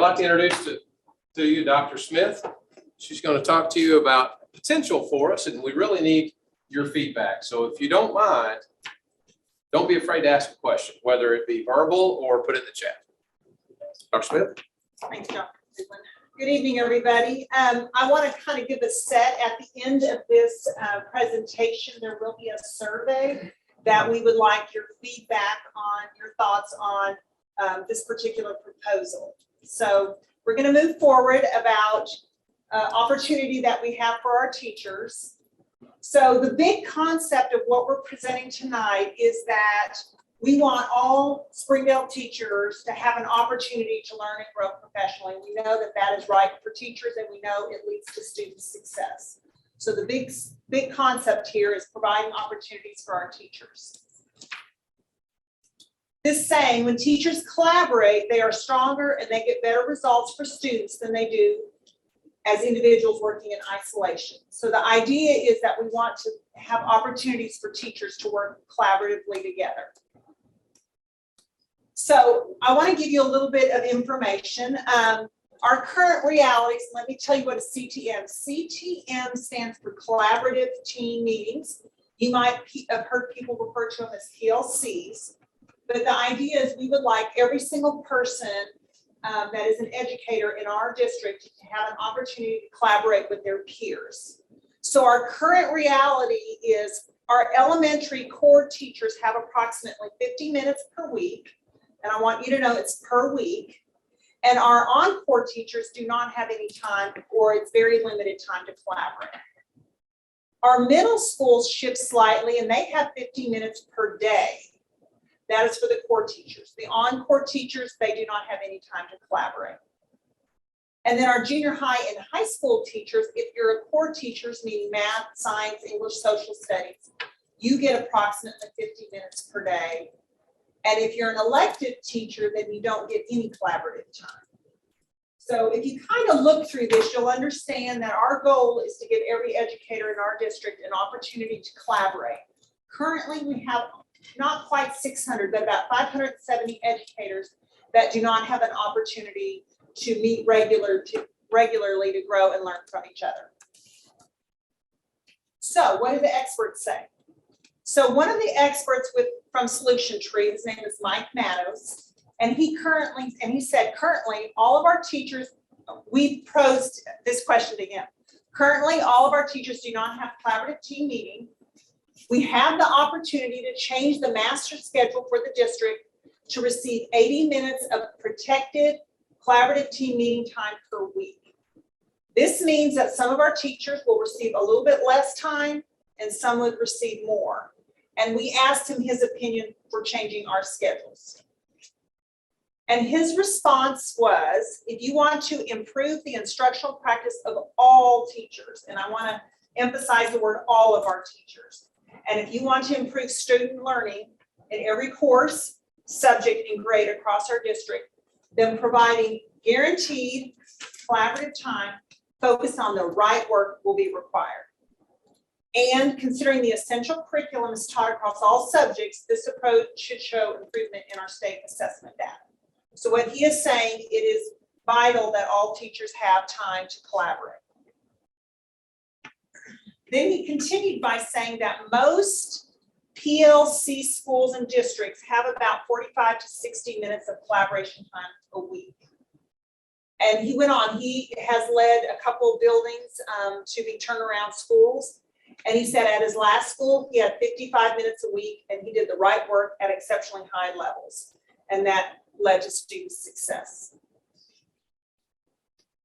like to introduce to you Dr. Smith. She's going to talk to you about potential for us, and we really need your feedback. So if you don't mind, don't be afraid to ask a question, whether it be verbal or put it in the chat. Dr. Smith? Thanks, Dr. Goodwin. Good evening, everybody. I want to kind of give a set at the end of this presentation. There will be a survey that we would like your feedback on, your thoughts on this particular proposal. So we're going to move forward about opportunity that we have for our teachers. So the big concept of what we're presenting tonight is that we want all Springdale teachers to have an opportunity to learn and grow professionally. We know that that is right for teachers, and we know it leads to student success. So the big concept here is providing opportunities for our teachers. This saying, when teachers collaborate, they are stronger and they get better results for students than they do as individuals working in isolation. So the idea is that we want to have opportunities for teachers to work collaboratively together. So I want to give you a little bit of information. Our current realities, let me tell you what a CTM. CTM stands for Collaborative Team Meetings. You might have heard people refer to them as PLCs. But the idea is we would like every single person that is an educator in our district to have an opportunity to collaborate with their peers. So our current reality is our elementary core teachers have approximately 50 minutes per week. And I want you to know it's per week. And our encore teachers do not have any time, or it's very limited time to collaborate. Our middle schools shift slightly and they have 50 minutes per day. That is for the core teachers. The encore teachers, they do not have any time to collaborate. And then our junior high and high school teachers, if you're a core teachers, meaning math, science, English, social studies, you get approximately 50 minutes per day. And if you're an elective teacher, then you don't get any collaborative time. So if you kind of look through this, you'll understand that our goal is to give every educator in our district an opportunity to collaborate. Currently, we have not quite 600, but about 570 educators that do not have an opportunity to meet regularly to grow and learn from each other. So what do the experts say? So one of the experts from Solution Tree, his name is Mike Mattos, and he said currently all of our teachers, we posed this question to him. Currently, all of our teachers do not have collaborative team meeting. We have the opportunity to change the master schedule for the district to receive 80 minutes of protected collaborative team meeting time per week. This means that some of our teachers will receive a little bit less time and some would receive more. And we asked him his opinion for changing our schedules. And his response was, if you want to improve the instructional practice of all teachers, and I want to emphasize the word all of our teachers, and if you want to improve student learning in every course, subject, and grade across our district, then providing guaranteed collaborative time focused on the right work will be required. And considering the essential curriculum is taught across all subjects, this approach should show improvement in our state assessment data. So what he is saying, it is vital that all teachers have time to collaborate. Then he continued by saying that most PLC schools and districts have about 45 to 60 minutes of collaboration time a week. And he went on, he has led a couple of buildings to be turnaround schools. And he said at his last school, he had 55 minutes a week and he did the right work at exceptionally high levels. And that led to student success.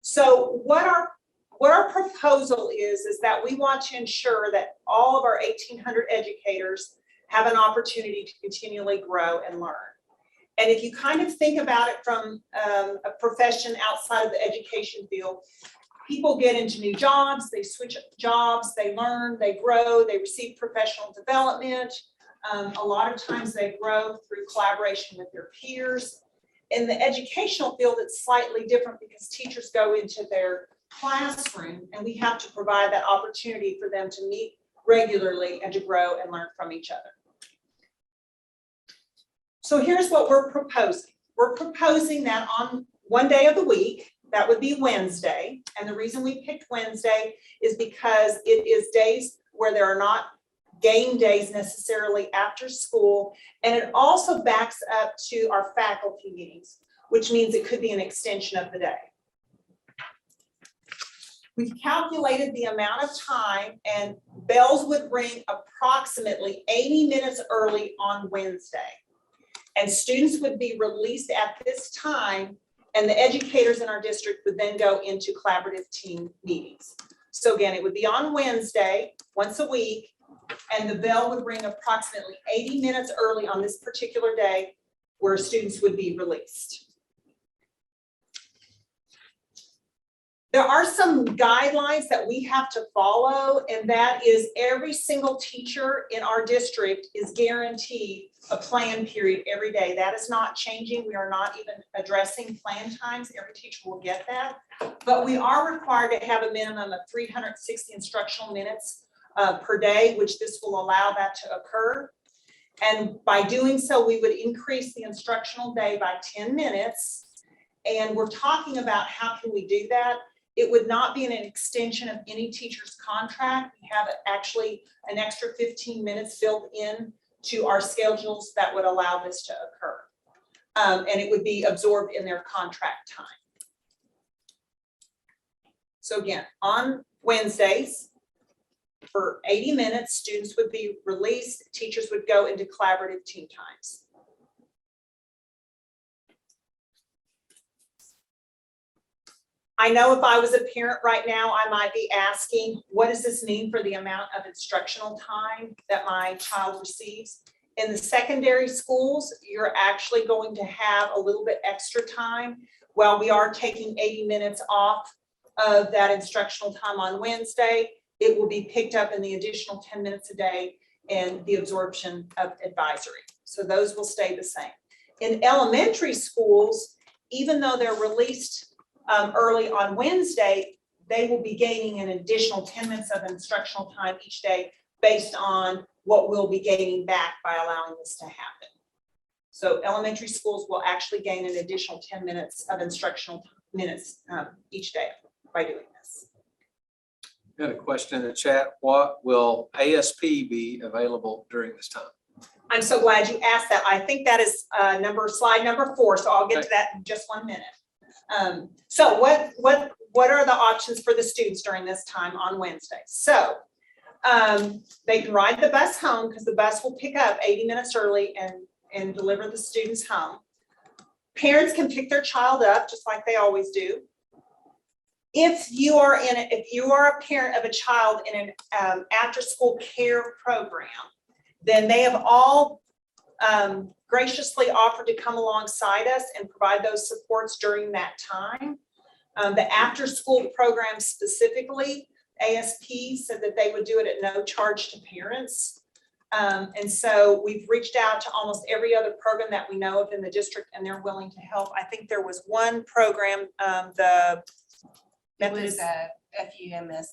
So what our proposal is that we want to ensure that all of our 1,800 educators have an opportunity to continually grow and learn. And if you kind of think about it from a profession outside of the education field, people get into new jobs, they switch jobs, they learn, they grow, they receive professional development. A lot of times they grow through collaboration with their peers. In the educational field, it's slightly different because teachers go into their classroom and we have to provide that opportunity for them to meet regularly and to grow and learn from each other. So here's what we're proposing. We're proposing that on one day of the week. That would be Wednesday. And the reason we picked Wednesday is because it is days where there are not game days necessarily after school. And it also backs up to our faculty meetings, which means it could be an extension of the day. We've calculated the amount of time, and bells would ring approximately 80 minutes early on Wednesday. And students would be released at this time, and the educators in our district would then go into collaborative team meetings. So again, it would be on Wednesday, once a week, and the bell would ring approximately 80 minutes early on this particular day where students would be released. There are some guidelines that we have to follow, and that is every single teacher in our district is guaranteed a plan period every day. That is not changing. We are not even addressing plan times. Every teacher will get that. But we are required to have a minimum of 360 instructional minutes per day, which this will allow that to occur. And by doing so, we would increase the instructional day by 10 minutes. And we're talking about how can we do that? It would not be an extension of any teacher's contract. We have actually an extra 15 minutes built in to our schedules that would allow this to occur. And it would be absorbed in their contract time. So again, on Wednesdays, for 80 minutes, students would be released, teachers would go into collaborative team times. I know if I was a parent right now, I might be asking, what does this mean for the amount of instructional time that my child receives? In the secondary schools, you're actually going to have a little bit extra time. While we are taking 80 minutes off of that instructional time on Wednesday, it will be picked up in the additional 10 minutes a day and the absorption of advisory. So those will stay the same. In elementary schools, even though they're released early on Wednesday, they will be gaining an additional 10 minutes of instructional time each day based on what we'll be gaining back by allowing this to happen. So elementary schools will actually gain an additional 10 minutes of instructional minutes each day by doing this. Got a question in the chat. What will ASP be available during this time? I'm so glad you asked that. I think that is slide number 4. So I'll get to that in just 1 minute. So what are the options for the students during this time on Wednesday? So they can ride the bus home because the bus will pick up 80 minutes early and deliver the students home. Parents can pick their child up just like they always do. If you are a parent of a child in an after-school care program, then they have all graciously offered to come alongside us and provide those supports during that time. The after-school program specifically, ASP said that they would do it at no charge to parents. And so we've reached out to almost every other program that we know of in the district, and they're willing to help. I think there was one program, the Methodist, FUMC,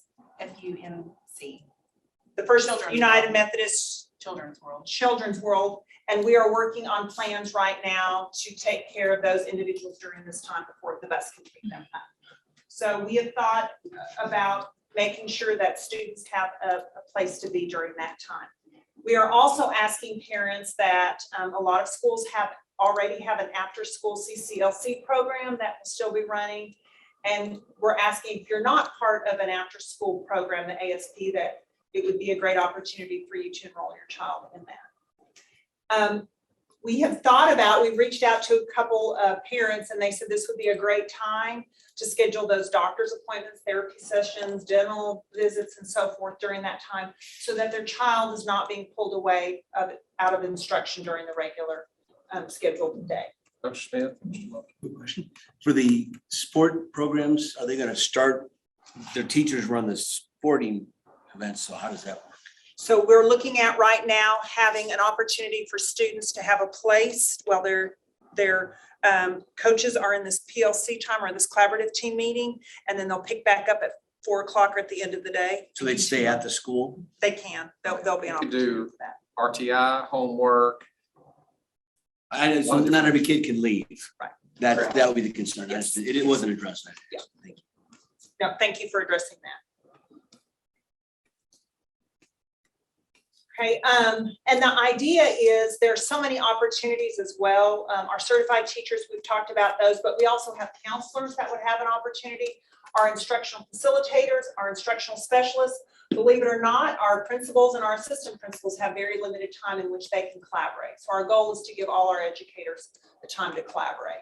the First Children's United World. Methodist Children's World. And we are working on plans right now to take care of those individuals during this time before the bus can pick them up. So we have thought about making sure that students have a place to be during that time. We are also asking parents that a lot of schools already have an after-school CCLC program that will still be running. And we're asking if you're not part of an after-school program, the ASP, that it would be a great opportunity for you to enroll your child in that. We have thought about, we've reached out to a couple of parents, and they said this would be a great time to schedule those doctor's appointments, therapy sessions, dental visits, and so forth during that time, so that their child is not being pulled away out of instruction during the regular scheduled day. Dr. Smith? Good question. For the sport programs, are they going to start, their teachers run the sporting events, so how does that work? So we're looking at right now having an opportunity for students to have a place while their coaches are in this PLC time or this collaborative team meeting, and then they'll pick back up at 4 o'clock or at the end of the day. So they'd stay at the school? They can. They'll be an You could opportunity do for that. RTI, homework. So not every kid can leave. Right. That would be the concern. It wasn't addressed. Yeah. Thank you. No, thank you for addressing that. Okay, and the idea is there's so many opportunities as well. Our certified teachers, we've talked about those, but we also have counselors that would have an opportunity. Our instructional facilitators, our instructional specialists, believe it or not, our principals and our assistant principals have very limited time in which they can collaborate. So our goal is to give all our educators the time to collaborate.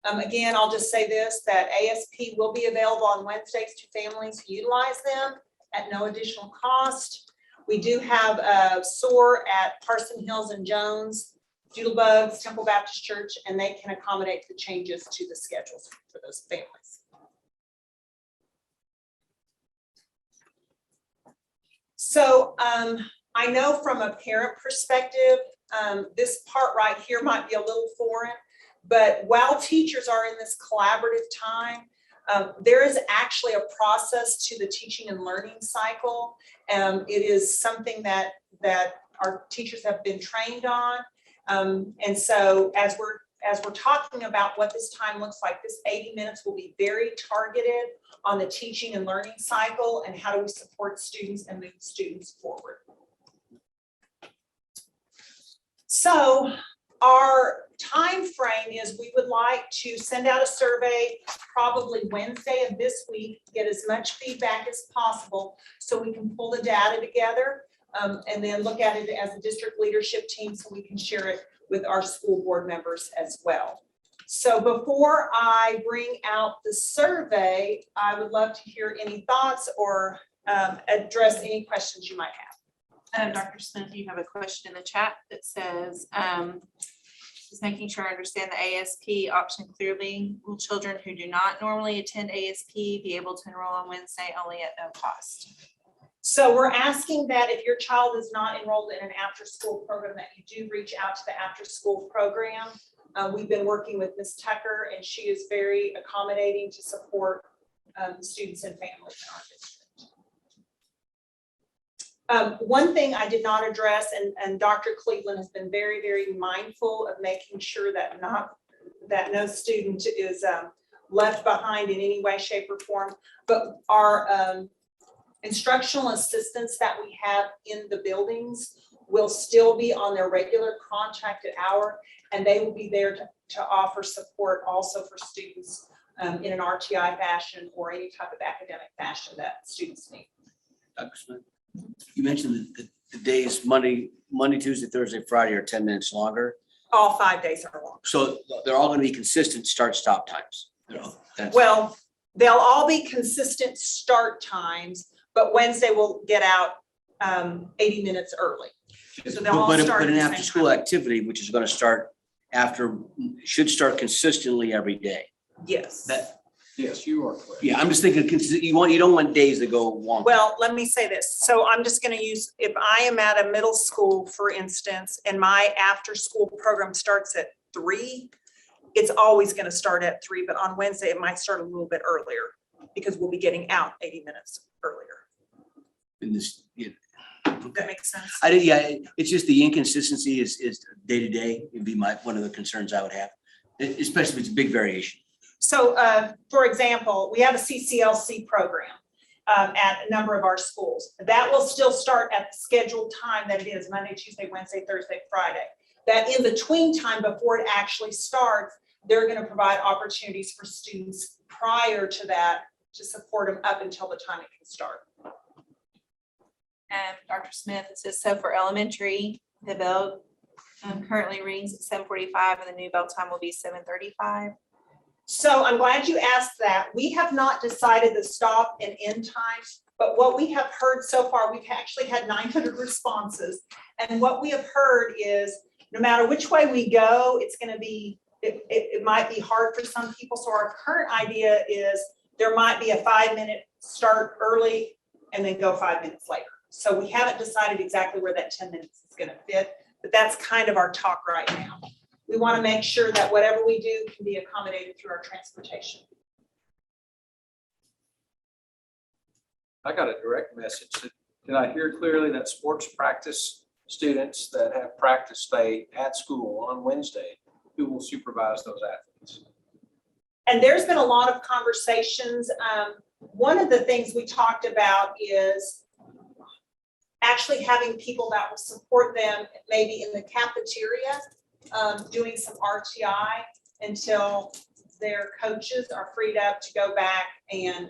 Again, I'll just say this, that ASP will be available on Wednesdays to families who utilize them at no additional cost. We do have a SOAR at Parson Hills and Jones, Doodlebugs, Temple Baptist Church, and they can accommodate the changes to the schedules for those families. So I know from a parent perspective, this part right here might be a little foreign, but while teachers are in this collaborative time, there is actually a process to the teaching and learning cycle. It is something that our teachers have been trained on. And so as we're talking about what this time looks like, this 80 minutes will be very targeted on the teaching and learning cycle and how do we support students and move students forward. So our time frame is we would like to send out a survey probably Wednesday of this week, get as much feedback as possible so we can pull the data together and then look at it as a district leadership team so we can share it with our school board members as well. So before I bring out the survey, I would love to hear any thoughts or address any questions you might have. Dr. Smith, you have a question in the chat that says, just making sure I understand the ASP option clearly. Will children who do not normally attend ASP be able to enroll on Wednesday only at no cost? So we're asking that if your child is not enrolled in an after-school program, that you do reach out to the after-school program. We've been working with Ms. Tucker, and she is very accommodating to support students and families in our district. One thing I did not address, and Dr. Cleveland has been very, very mindful of making sure that no student is left behind in any way, shape, or form, but our instructional assistants that we have in the buildings will still be on their regular contracted hour, and they will be there to offer support also for students in an RTI fashion or any type of academic fashion that students need. Dr. Smith, you mentioned that the days Monday, Tuesday, Thursday, Friday are 10 minutes longer. All 5 days are long. So they're all going to be consistent start-stop times. Well, they'll all be consistent start times, but Wednesday will get out 80 minutes early. So they'll all start but at an the same after-school time. activity, which is going to start should start consistently every day. Yes. Yes, you are correct. Yeah, I'm just thinking, you don't want days to go long. Well, let me say this. So I'm just going to use, if I am at a middle school, for instance, and my after-school program starts at 3, it's always going to start at 3, but on Wednesday, it might start a little bit earlier because we'll be getting out 80 minutes earlier. In this, yeah. Does that make sense? It's just the inconsistency is day to day. It'd be one of the concerns I would have, especially if it's a big variation. So, for example, we have a CCLC program at a number of our schools. That will still start at the scheduled time that it is Monday, Tuesday, Wednesday, Thursday, Friday. That in between time before it actually starts, they're going to provide opportunities for students prior to that to support them up until the time it can start. And Dr. Smith, it says, so for elementary, the bell currently rings at 7:45 and the new bell time will be 7:35. So I'm glad you asked that. We have not decided the stop and end times, but what we have heard so far, we've actually had 900 responses. And what we have heard is no matter which way we go, it's going to be, it might be hard for some people. So our current idea is there might be a 5-minute start early and then go 5 minutes later. So we haven't decided exactly where that 10 minutes is going to fit, but that's kind of our talk right now. We want to make sure that whatever we do can be accommodated through our transportation. I got a direct message. Did I hear clearly that sports practice students that have practice stay at school on Wednesday who will supervise those athletes. And there's been a lot of conversations. One of the things we talked about is actually having people that will support them maybe in the cafeteria, doing some RTI until their coaches are freed up to go back and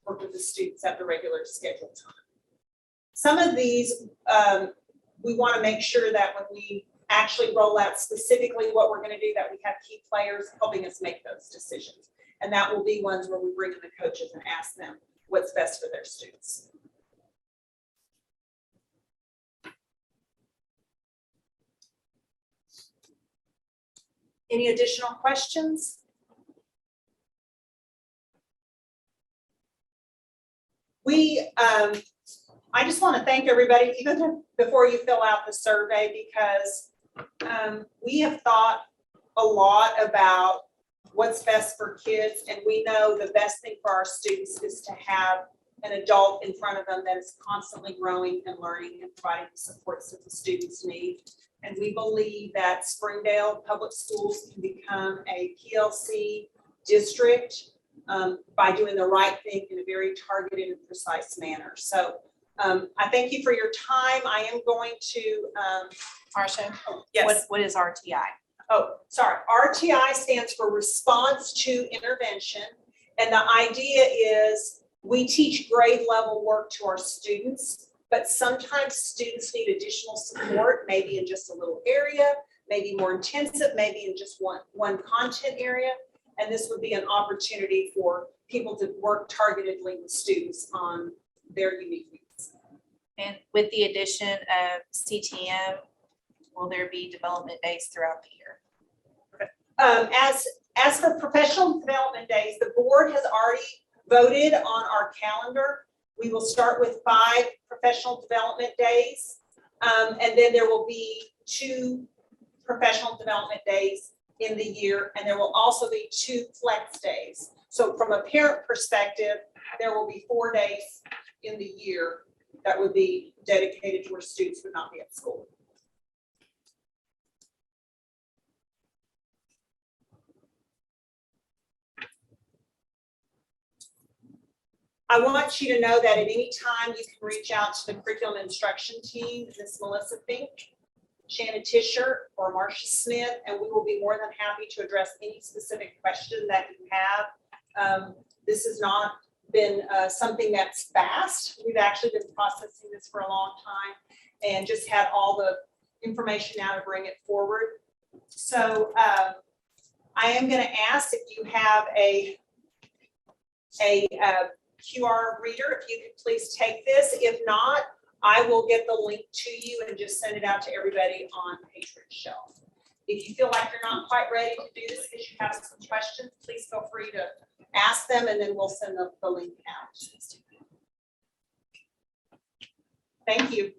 work with the students at the regular scheduled time. Some of these, we want to make sure that when we actually roll out specifically what we're going to do, that we have key players helping us make those decisions. And that will be ones where we bring in the coaches and ask them what's best for their students. Any additional questions? I just want to thank everybody, even before you fill out the survey, because we have thought a lot about what's best for kids, and we know the best thing for our students is to have an adult in front of them that is constantly growing and learning and providing the supports that the students need. And we believe that Springdale Public Schools can become a PLC district by doing the right thing in a very targeted and precise manner. So I thank you for your time. I am going to Parson, yes. what is RTI? Oh, sorry. RTI stands for Response to Intervention. And the idea is we teach grade level work to our students, but sometimes students need additional support, maybe in just a little area, maybe more intensive, maybe in just one content area. And this would be an opportunity for people to work targetedly with students on their unique needs. And with the addition of CTM, will there be development days throughout the year? As for professional development days, the board has already voted on our calendar. We will start with 5 professional development days, and then there will be 2 professional development days in the year, and there will also be 2 flex days. So from a parent perspective, there will be 4 days in the year that would be dedicated to where students would not be at school. I want you to know that at any time you can reach out to the curriculum instruction team, Ms. Melissa Fink, Shannon Tisher, or Marcia Smith, and we will be more than happy to address any specific question that you have. This has not been something that's fast. We've actually been processing this for a long time and just had all the information now to bring it forward. So I am going to ask if you have a QR reader, if you could please take this. If not, I will get the link to you and just send it out to everybody on Patron Shelf. If you feel like you're not quite ready to do this because you have some questions, please feel free to ask them and then we'll send the link out. Thank you.